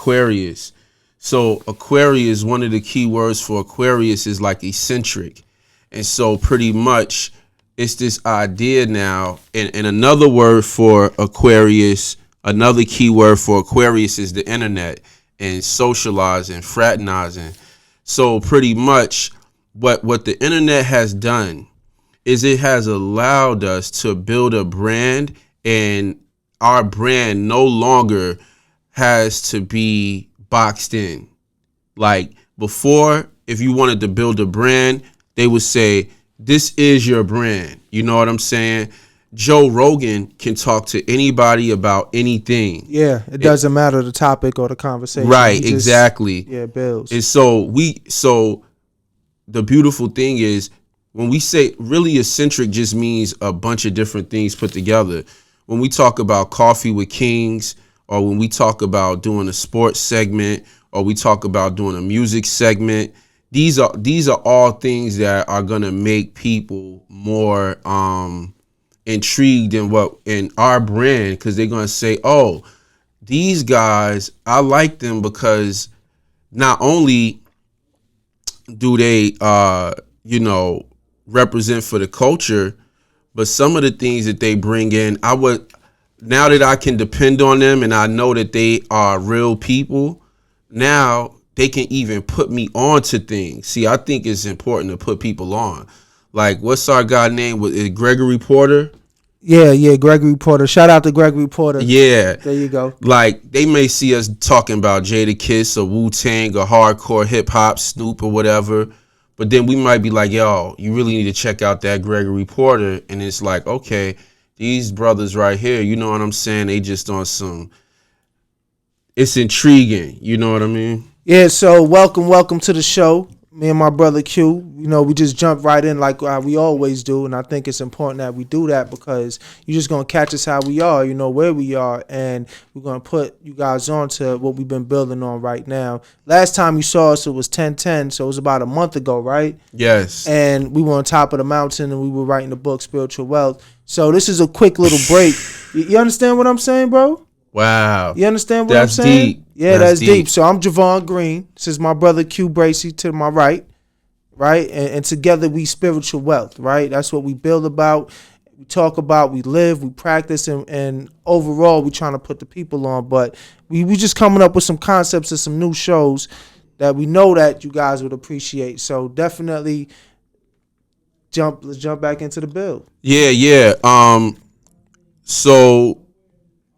Aquarius. So Aquarius, one of the key words for Aquarius is like eccentric. And so pretty much it's this idea now, and another word for Aquarius, another key word for Aquarius is the internet and socializing, fraternizing. So pretty much what the internet has done is it has allowed us to build a brand, and our brand no longer has to be boxed in. Like before, if you wanted to build a brand, they would say, this is your brand. You know what I'm saying? Joe Rogan can talk to anybody about anything. Yeah, it doesn't matter the topic or the conversation. Right, exactly. Yeah, builds. And so the beautiful thing is when we say really eccentric just means a bunch of different things put together. When we talk about Coffee with Kings, or when we talk about doing a sports segment, or we talk about doing a music segment, these are all things that are gonna make people more intrigued in our brand, because they're gonna say, oh, these guys, I like them because not only do they represent for the culture, but some of the things that they bring in, now that I can depend on them and I know that they are real people, now they can even put me on to things. See, I think it's important to put people on. Like, what's our guy name? Is it Gregory Porter? Yeah, Gregory Porter. Shout out to Gregory Porter. Yeah. There you go. Like, they may see us talking about Jadakiss or Wu-Tang or hardcore hip-hop, Snoop or whatever, but then we might be like, yo, you really need to check out that Gregory Porter. And it's like, okay, these brothers right here, you know what I'm saying? They just on some, it's intriguing. You know what I mean? Yeah, so welcome to the show. Me and my brother Q, we just jump right in like we always do. And I think it's important that we do that because you're just going to catch us how we are, where we are. And we're going to put you guys on to what we've been building on right now. Last time you saw us, it was 10/10. So it was about a month ago, right? Yes. And we were on top of the mountain and we were writing the book, Spiritual Wealth. So this is a quick little break. You understand what I'm saying, bro? Wow. You understand what I'm saying? Deep. Yeah, that's deep. So I'm Jhavaun Green. This is my brother Q Bracey to my right? And together we spiritual wealth, right? That's what we build about, we talk about, we live, we practice, and overall we trying to put the people on. But we just coming up with some concepts and some new shows that we know that you guys would appreciate. So definitely let's jump back into the build. Yeah. So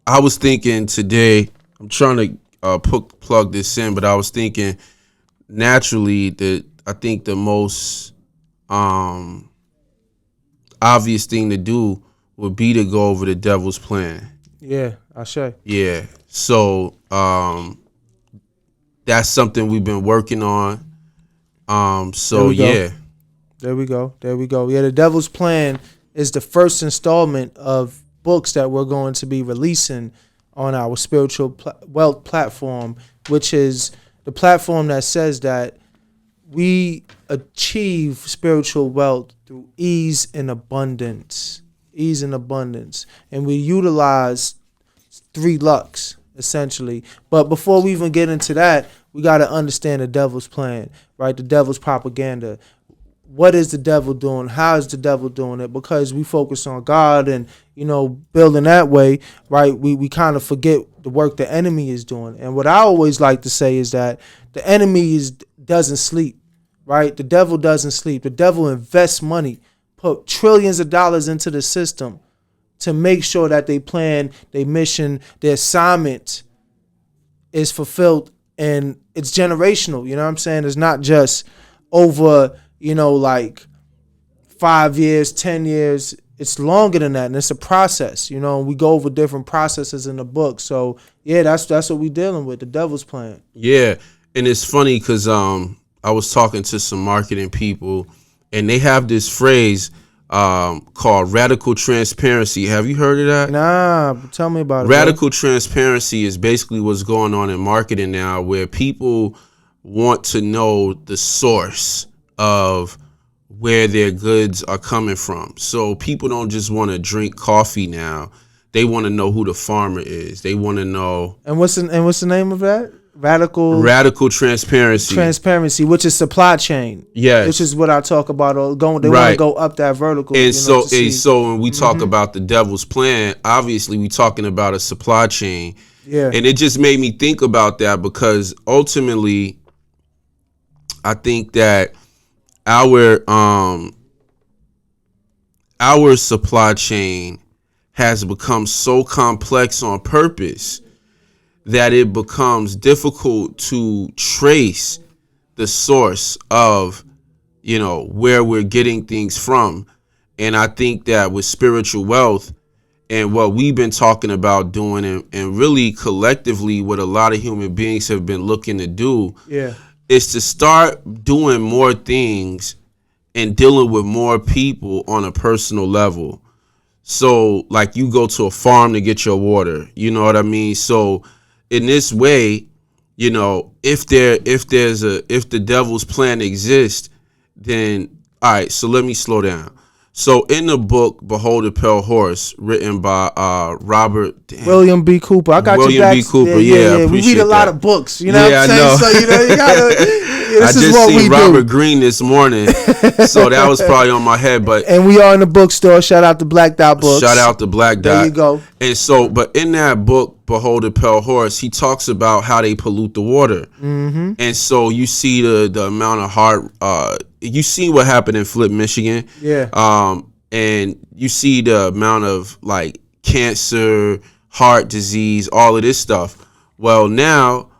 I was thinking today, I'm trying to plug this in, but I was thinking naturally that I think the most obvious thing to do would be to go over the devil's plan. Yeah, I say. Yeah. So that's something we've been working on. So yeah. There we go. Yeah, the devil's plan is the first installment of books that we're going to be releasing on our spiritual wealth platform, which is the platform that says that we achieve spiritual wealth through ease and abundance. And we utilize 3 lucks, essentially. But before we even get into that, we got to understand the devil's plan, right? The devil's propaganda. What is the devil doing? How is the devil doing it? Because we focus on God and, building that way, right? We kind of forget the work the enemy is doing. And what I always like to say is that the enemy doesn't sleep, right? The devil doesn't sleep. The devil invests money, put trillions of dollars into the system to make sure that they plan, their mission, their assignment is fulfilled, and it's generational. You know what I'm saying? It's not just over, like 5 years, 10 years. It's longer than that, and it's a process. We go over different processes in the book. So yeah, that's what we're dealing with, the devil's plan. Yeah, and it's funny because I was talking to some marketing people, and they have this phrase called radical transparency. Have you heard of that? Nah, tell me about it. Radical transparency is basically what's going on in marketing now, where people want to know the source of where their goods are coming from. So people don't just want to drink coffee now. They want to know who the farmer is. They want to know. And what's the name of that? Radical transparency, which is supply chain. Yes. Which is what I talk about. They want to go up that vertical. And so when we talk about the devil's plan, obviously we talking about a supply chain. Yeah. And it just made me think about that because ultimately, I think that our supply chain has become so complex on purpose that it becomes difficult to trace the source of, where we're getting things from. And I think that with spiritual wealth and what we've been talking about doing and really collectively what a lot of human beings have been looking to do is to start doing more things and dealing with more people on a personal level. So like you go to a farm to get your water, you know what I mean? So in this way, if the devil's plan exists, then all right, so let me slow down. So in the book Behold the Pale Horse, written by William B. Cooper. I got William B. Cooper. Yeah, we read a lot of books. You know what I'm saying? I know. So you gotta. I just seen Robert Greene this morning, so that was probably on my head. But and we are in the bookstore. Shout out to Black Dot Books. Shout out to Black Dot. There you go. And so, but in that book, Behold the Pale Horse, he talks about how they pollute the water. Mm-hmm. And so you see the amount of you see what happened in Flint, Michigan. Yeah. And you see the amount of like cancer, heart disease, all of this stuff. Well, now,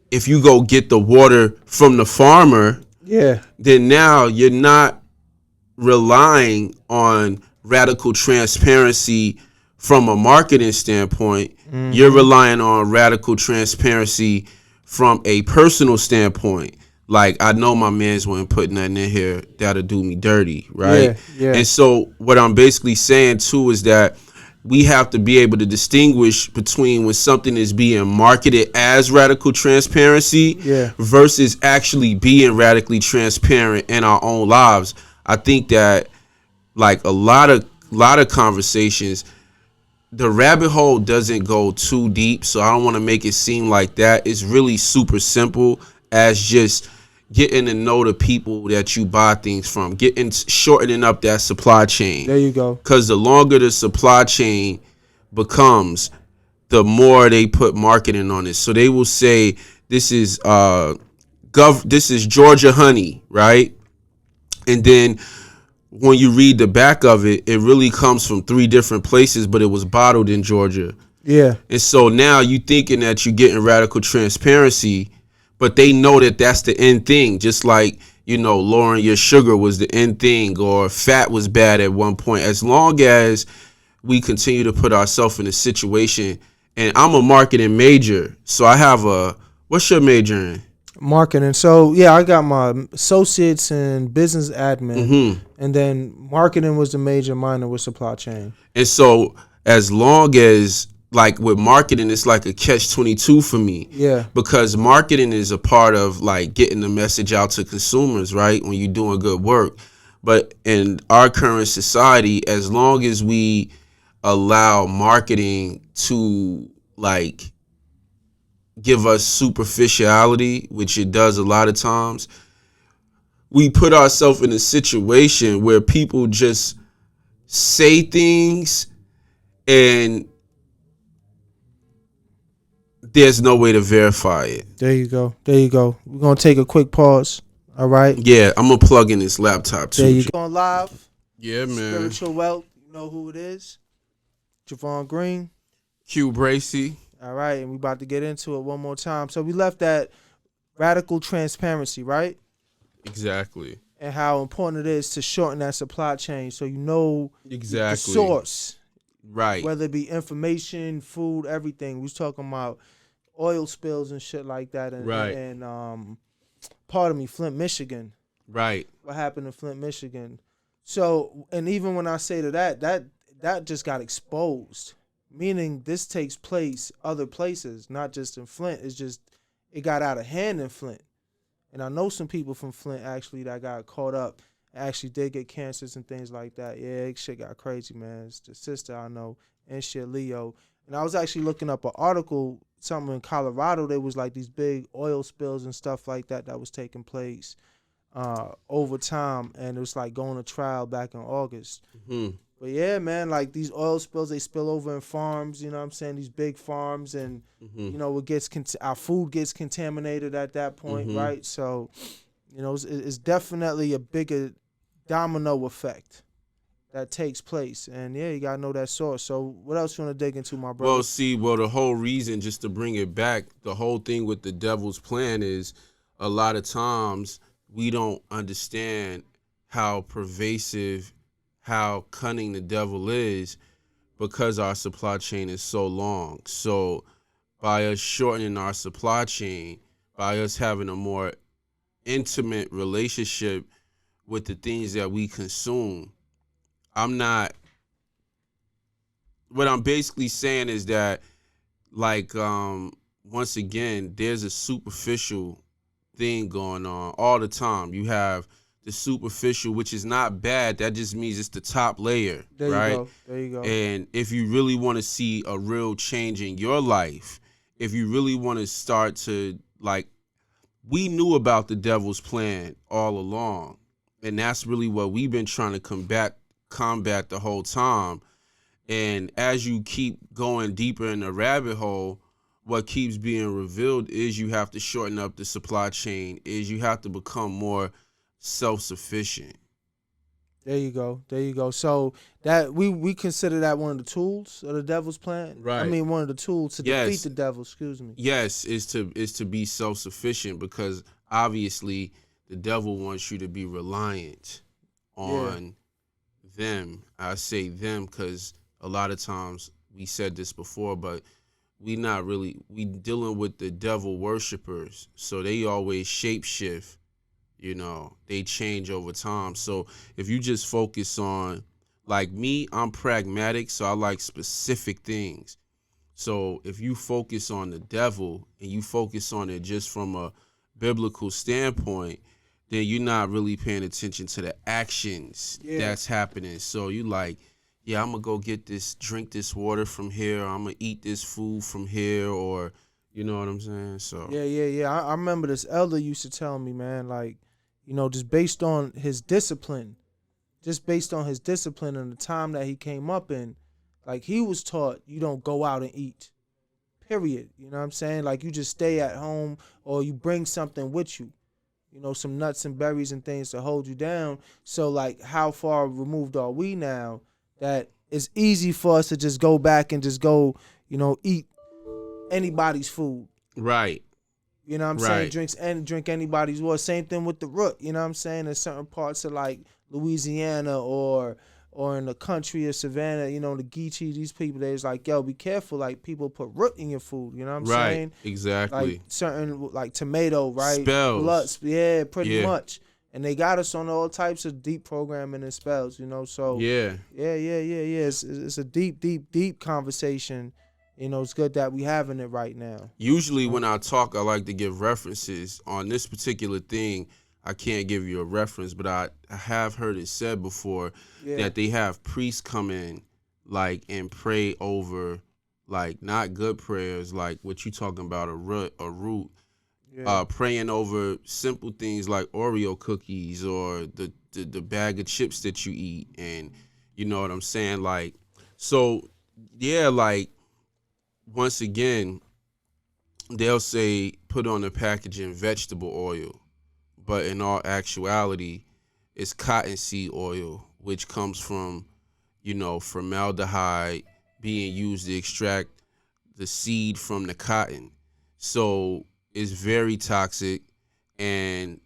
if you go get the water from the farmer, then now you're not relying on radical transparency from a marketing standpoint. Mm-hmm. You're relying on radical transparency from a personal standpoint. Like, I know my mans wouldn't put nothing in here that'll do me dirty, right? Yeah. And so what I'm basically saying too is that we have to be able to distinguish between when something is being marketed as radical transparency versus actually being radically transparent in our own lives. I think that like a lot of conversations, the rabbit hole doesn't go too deep, so I don't want to make it seem like that. It's really super simple as just getting to know the people that you buy things from, shortening up that supply chain. There you go. Because the longer the supply chain becomes, the more they put marketing on it. So they will say this is this is Georgia honey, right? And then when you read the back of it, it really comes from 3 different places, but it was bottled in Georgia. Yeah. And so now you thinking that you're getting radical transparency, but they know that that's the end thing. Just like, lowering your sugar was the end thing, or fat was bad at one point. As long as we continue to put ourselves in a situation, and I'm a marketing major, so I have what's your major in? Marketing. So I got my associates in business admin, and then marketing was the major, minor was supply chain. And so as long as, like with marketing, it's like a catch-22 for me. Yeah. Because marketing is a part of like getting the message out to consumers, right? When you're doing good work. But in our current society, as long as we allow marketing to like give us superficiality, which it does a lot of times, we put ourselves in a situation where people just say things and there's no way to verify it. There you go. We're going to take a quick pause. All right? Yeah, I'm going to plug in this laptop too. There you go. On live. Yeah, man. Spiritual Wealth. You know who it is. Jhavaun Green. Q Bracy. All right, and we about to get into it one more time. So we left that radical transparency, right? Exactly. And how important it is to shorten that supply chain so you know exactly the source. Right. Whether it be information, food, everything. We was talking about oil spills and shit like that. And, right. And Flint, Michigan. Right. What happened in Flint, Michigan. So, and even when I say to that just got exposed. Meaning this takes place other places, not just in Flint. It's just, it got out of hand in Flint. And I know some people from Flint actually that got caught up, actually did get cancers and things like that. Yeah, shit got crazy, man. It's the sister I know and shit, Leo. And I was actually looking up an article something in Colorado. There was like these big oil spills and stuff like that was taking place over time, and it was like going to trial back in August. Mm-hmm. But yeah, man, like these oil spills, they spill over in farms. You know what I'm saying? These big farms, and Mm-hmm. you know, our food gets contaminated at that point, Mm-hmm. right? So, you know, it's definitely a bigger domino effect that takes place, and yeah, you gotta know that source. So, what else you wanna dig into, my Well, brother? see, well, the whole reason, just to bring it back, the whole thing with the devil's plan is a lot of times we don't understand how pervasive, how cunning the devil is because our supply chain is so long. So, by us shortening our supply chain, by us having a more intimate relationship with the things that we consume, I'm not, what I'm basically saying is that, like, once again, there's a superficial thing going on all the time. You have the superficial, which is not bad. That just means it's the top layer, There you right? go. There you go. And if you really want to see a real change in your life, if you really want to start to, like, we knew about the devil's plan all along, and that's really what we've been trying to combat the whole time. And as you keep going deeper in the rabbit hole, what keeps being revealed is you have to shorten up the supply chain, is you have to become more self-sufficient. There you go. There you go. So that we consider that one of the tools of the devil's plan. I Right. mean, one of the tools to defeat Yes. the devil. Excuse me. Yes, is to be self-sufficient, because obviously the devil wants you to be reliant Yeah. on them. I say them because a lot of times we said this before, but we dealing with the devil worshipers, so they always shapeshift. You know, they change over time. So if you just focus on, like me, I'm pragmatic, so I like specific things. So if you focus on the devil and you focus on it just from a biblical standpoint, then you're not really paying attention to the actions Yeah. that's happening. So you like, yeah, I'm gonna go drink this water from here, or I'm gonna eat this food from here, or you know what I'm saying? So Yeah. I remember this elder used to tell me, man, like, you know, just based on his discipline and the time that he came up in, like he was taught you don't go out and eat. Period. You know what I'm saying? Like you just stay at home or you bring something with you. You know, some nuts and berries and things to hold you down. So like how far removed are we now that it's easy for us to just go back and just go, you know, eat anybody's food. right, You know what I'm saying? right, Drink anybody's water. Same thing with the root. You know what I'm saying? In certain parts of like Louisiana or in the country of Savannah, you know, the Geechee, these people, they was like, yo, be careful. Like people put root in your food. You know what I'm right, saying? exactly. Like certain like tomato, right? Spells, Yeah, pretty yeah, much. And they got us on all types of deep programming and spells, you know. So yeah. yeah. It's a deep conversation. You know, it's good that we having it right now. Usually when I talk, I like to give references. On this particular thing, I can't give you a reference, but I have heard it said before Yeah. that they have priests come in, like, and pray over, like, not good prayers, like what you talking about, a root, Yeah. praying over simple things like Oreo cookies or the bag of chips that you eat, and you know what I'm saying, like, so yeah, like, once again, they'll say put on the packaging vegetable oil, but in all actuality, it's cottonseed oil, which comes from, formaldehyde being used to extract the seed from the cotton. So it's very toxic. And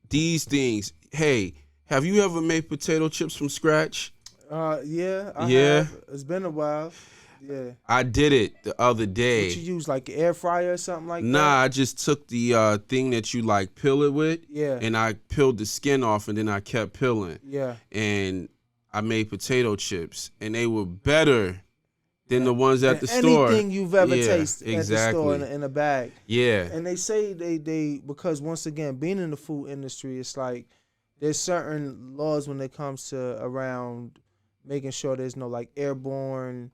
these things, hey, have you ever made potato chips from scratch? Yeah, I Yeah, have. It's been a while. Yeah. I did it the other What you day. use, like an air fryer or something like Nah, that? I just took the thing that you like peel it with, Yeah. and I peeled the skin off, and then I kept peeling, Yeah. and I made potato chips, and they were better than the And, ones at and the store. anything you've ever Yeah, tasted at the store exactly. in a bag. Yeah, And they say they because once again, being in the food industry, it's like there's certain laws when it comes to around making sure there's no like airborne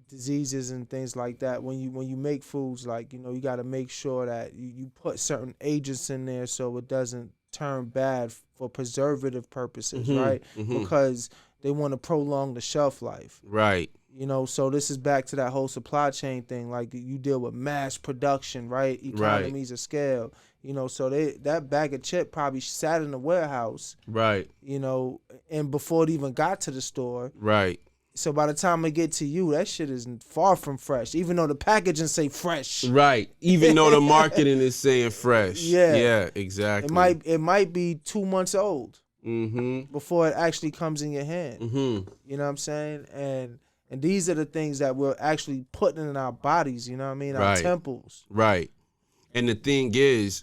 diseases and things like that. When you make foods, like, you got to make sure that you put certain agents in there so it doesn't turn bad for preservative purposes, right? Because they want to prolong the shelf life. Right. So this is back to that whole supply chain thing. Like, you deal with mass production, right? Economies of scale. So that bag of chip probably sat in the warehouse. Right. And before it even got to the store. Right. So by the time it get to you, that shit is far from fresh. Even though the packaging say fresh. Right. Even though the marketing is saying fresh. Yeah. Yeah, exactly. It might be 2 months old. Before it actually comes in your hand. You know what I'm saying? And these are the things that we're actually putting in our bodies, you know what I mean? Our temples. Right. And the thing is,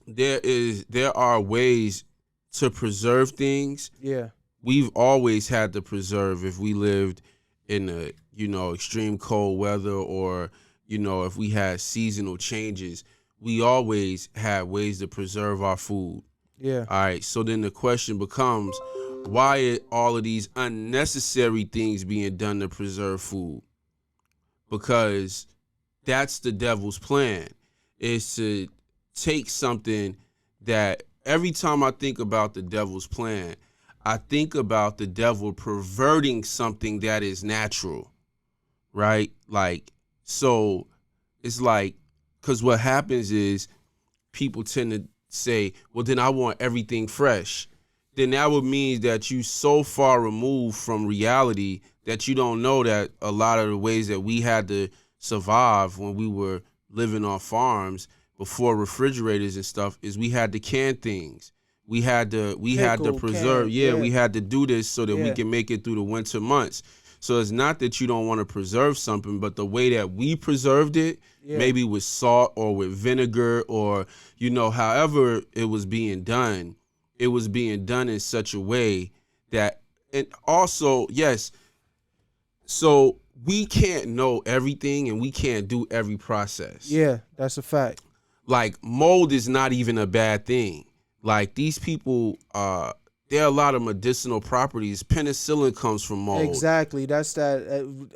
there are ways to preserve things. Yeah. We've always had to preserve if we lived in a, extreme cold weather, or, if we had seasonal changes, we always had ways to preserve our food. Yeah. All right. So then the question becomes, why are all of these unnecessary things being done to preserve food? Because that's the devil's plan, is to take something that, every time I think about the devil's plan, I think about the devil perverting something that is natural, right? Like, so it's like, because what happens is people tend to say, well, then I want everything fresh. Then that would mean that you so far removed from reality that you don't know that a lot of the ways that we had to survive when we were living on farms before refrigerators and stuff is we had to can things. We had to preserve. We had to do this so that we can make it through the winter months. So it's not that you don't want to preserve something, but the way that we preserved it, maybe with salt or with vinegar, or, however it was being done, it was being done in such a way that, and also, yes, so we can't know everything and we can't do every process. Yeah, that's a fact. Like, mold is not even a bad thing. Like, these people, there are a lot of medicinal properties. Penicillin comes from mold. Exactly. That's that.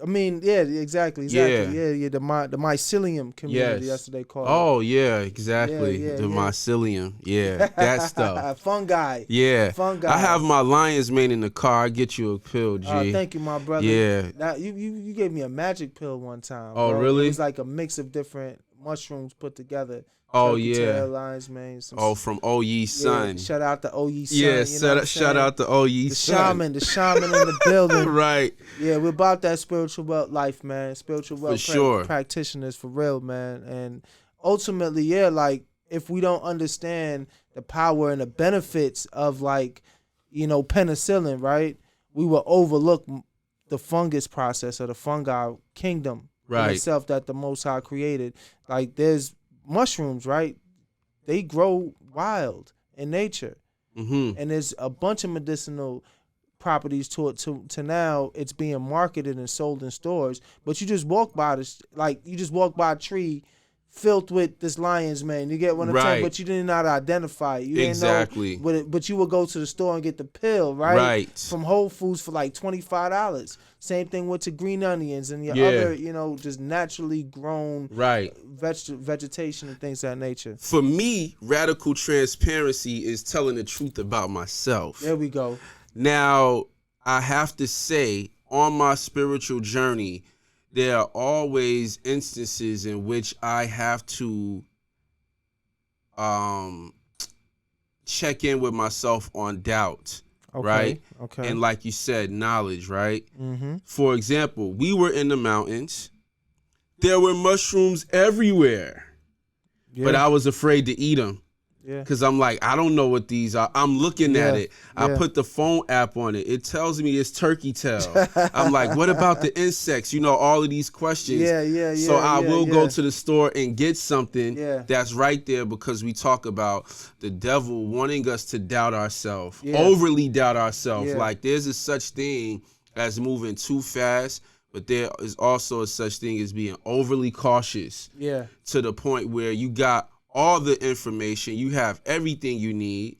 Exactly. Yeah. The mycelium community. That's what they call it. Oh, yeah, exactly. The mycelium. Yeah, that stuff. Fungi. Yeah. Fungi. I have my lion's mane in the car. I'll get you a pill, G. Thank you, my brother. Yeah. Now, you gave me a magic pill one time. Oh, bro. really? It was like a mix of different mushrooms put together. Oh, Turkey yeah. tail, lion's mane. From O Ye Son. Shout out to O Ye Son. Yeah, shout out to O Ye Son. The shaman in the building. Right. Yeah, we're about that spiritual wealth life, man. Spiritual wealth practitioners for real, man. And ultimately, like, if we don't understand the power and the benefits of, like, penicillin, right, we will overlook the fungus process or the fungi kingdom in itself that the Most High created. Like, there's mushrooms, right? They grow wild in nature. And there's a bunch of medicinal properties to it. To now, it's being marketed and sold in stores. But you just walk by a tree filled with this lion's mane. You get what I'm saying? But you did not identify it. You didn't know. But you would go to the store and get the pill, right? From Whole Foods for like $25. Same thing with the green onions and your other, just naturally grown vegetation and things of that nature. For me, radical transparency is telling the truth about myself. There we go. Now, I have to say, on my spiritual journey, there are always instances in which I have to check in with myself on doubt, right? Okay. And like you said, knowledge, right? For example, we were in the mountains. There were mushrooms everywhere, but I was afraid to eat them. Because I'm like, I don't know what these are. I'm looking at it. I put the phone app on it. It tells me it's turkey tail. I'm like, what about the insects? All of these questions. So I will go to the store and get something that's right there, because we talk about the devil wanting us to doubt ourselves, overly doubt ourselves. Like, there's a such thing as moving too fast, but there is also a such thing as being overly cautious. To the point where you got all the information, you have everything you need,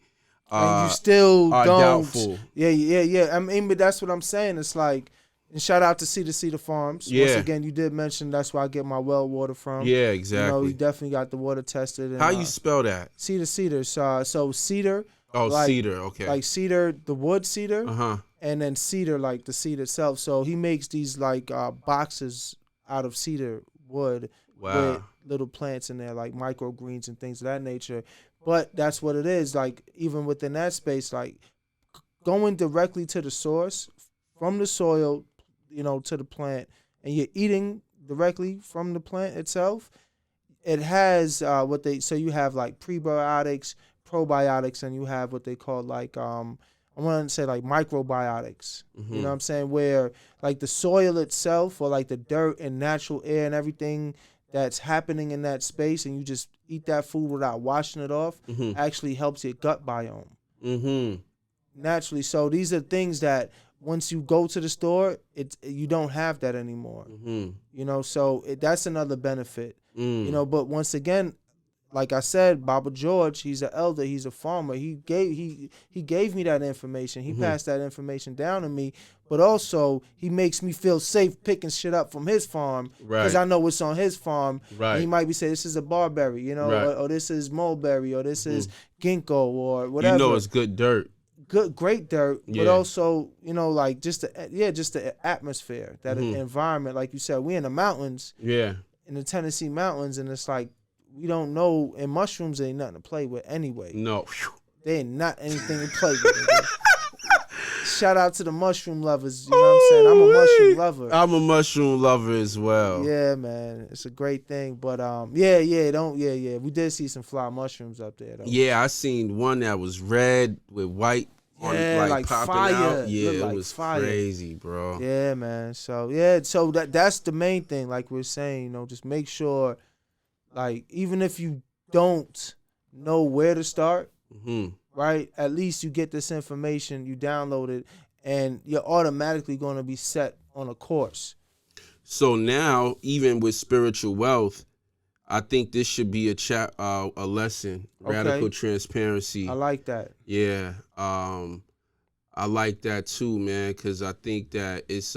and you still are don't. Doubtful. Yeah. I mean, but that's what I'm saying. It's like, And shout out to Cedar Farms. Yeah. Once again, you did mention that's where I get my well water from. Yeah, You exactly. definitely got the water tested. And, How you spell that? Cedar. So cedar. Oh, like, cedar. Okay. Like cedar, the wood cedar. Uh-huh. And then cedar, like the seed itself. So he makes these like boxes out of cedar wood with little plants in there, like microgreens and things of that nature. But that's what it is. Like even within that space, like going directly to the source from the soil, to the plant, and you're eating directly from the plant itself. It has so you have like prebiotics, probiotics, and you have what they call like I want to say like microbiotics. Mm-hmm. You know what I'm saying? Where like the soil itself or like the dirt and natural air and everything that's happening in that space, and you just eat that food without washing it off, actually helps your gut biome. Mm-hmm. Naturally. So these are things that once you go to the store, you don't have that anymore. Mm-hmm. So that's another benefit. But once again, like I said, Baba George, he's an elder, he's a farmer. He gave me that information. He passed that information down to me, but also he makes me feel safe picking shit up from his farm because I know what's on his farm. Right. And he might be saying this is a barberry, or this is mulberry, or this is ginkgo, or whatever. It's good dirt. Great dirt, but also like just the atmosphere, that environment. Like you said, we in the mountains, in the Tennessee mountains, and it's like we don't know. And mushrooms ain't nothing to play with anyway. No, they ain't not anything to play with. Shout out to the mushroom lovers. You know what I'm saying? I'm a mushroom lover. I'm a mushroom lover as well. Yeah, man, it's a great thing. But we did see some fly mushrooms up there though. Yeah, I seen one that was red with white. Like popping fire. out. Yeah, it like was fire. crazy, bro. Yeah, man. So that's the main thing. Like we're saying, just make sure, like even if you don't know where to start, right? At least you get this information, you download it, and you're automatically going to be set on a course. So now, even with spiritual wealth, I think this should be a lesson. Radical transparency. I like that. Yeah, I like that too, man, because I think that it's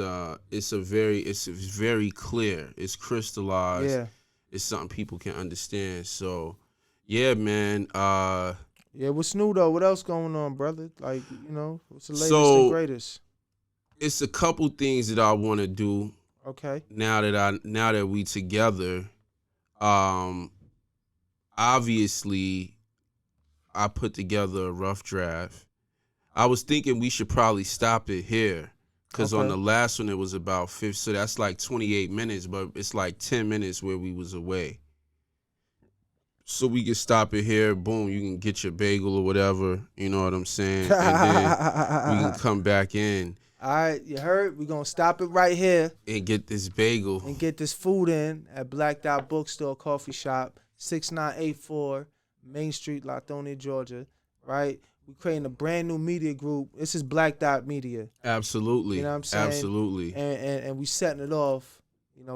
very clear. It's crystallized. Yeah, it's something people can understand. So, yeah, man. What's new though? What else going on, brother? Like, what's the latest and greatest? It's a couple things that I want to do. Okay. Now that we together. Obviously, I put together a rough draft. I was thinking we should probably stop it here, because on the last one it was about 50, so that's like 28 minutes, but it's like 10 minutes where we was away. So we can stop it here. Boom, you can get your bagel or whatever. You know what I'm saying? And then we can come back in. All right, you heard? We're going to stop it right here. And get this bagel. And get this food in at Black Dot Bookstore Coffee Shop, 6984 Main Street, Lithonia, Georgia. Right? We're creating a brand new media group. This is Black Dot Media. Absolutely. You know what I'm saying? Absolutely. And we setting it off.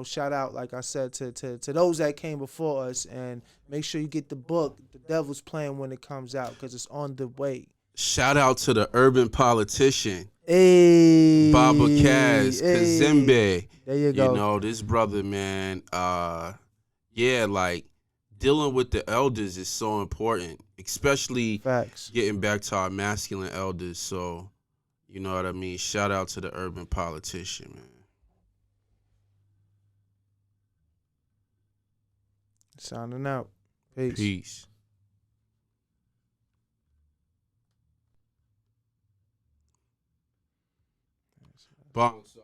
Shout out, like I said, to those that came before us. And make sure you get the book, The Devil's Plan, when it comes out, because it's on the way. Shout out to the urban politician. Hey, Baba Kaz, Kazembe. There you go. This brother, man, like dealing with the elders is so important, especially Facts. Getting back to our masculine elders. So, you know what I mean? Shout out to the urban politician, man. Signing out. Peace. Peace. Bounce.